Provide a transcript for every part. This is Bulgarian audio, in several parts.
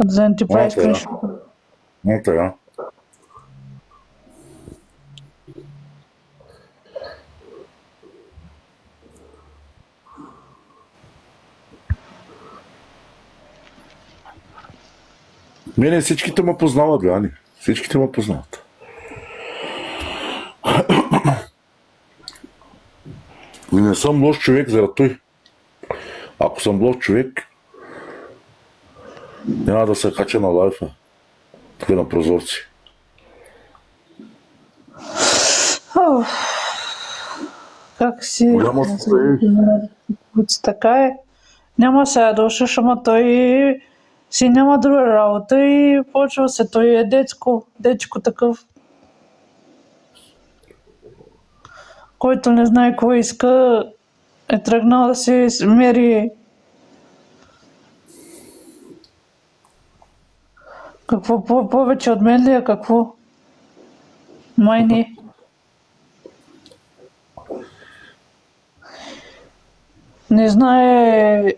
За да не ти прави Ето я. скриншот. Ето я. Мене всичките ме познават, бе, Ани. Всичките ме познават. И не съм лош човек заради той. Ако съм лош човек, няма да се кача на лайфа. Тук на прозорци. Как си? Голяма Така е. Няма сега дошъл, ама той си няма друга работа и почва се. Той е дечко такъв, който не знае какво иска, е тръгнал да се мери. Какво повече от мен ли е? Какво? Май не. Не знае.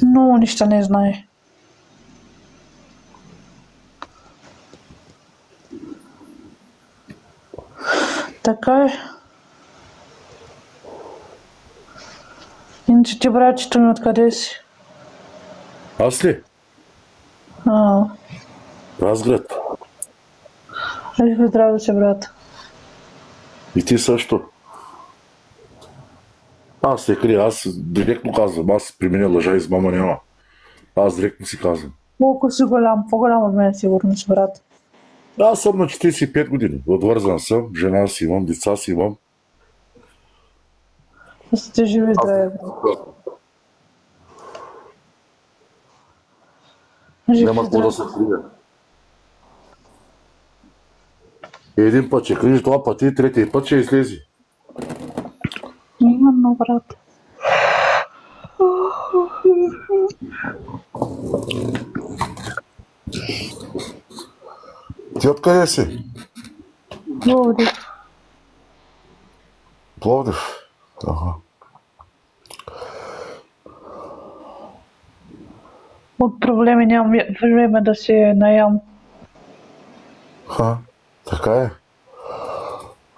Много неща не знае. Така е. Иначе ти братчето ми откъде си? Аз ли? Разград. Трябва да се брат. И ти също. Аз се крия, аз директно казвам, аз при мен лъжа измама няма. Аз директно си казвам. Колко си голям, по-голям от мен сигурно си брат. Аз съм на 45 години, отвързан съм, жена си имам, деца си имам. Да сте живи здраве. Няма какво да се крия. Един път ще крижи, това път и третия път ще излезе. Именно, брат. Ти откъде си? Пловдив. Пловдив. Ага. От проблеми нямам време да се наям. Така е.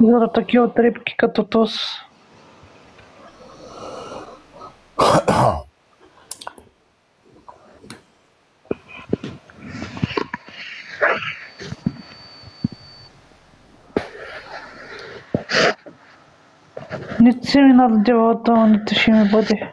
За такива трепки като тос. Нито си ми наддевата, нито ще ми бъде.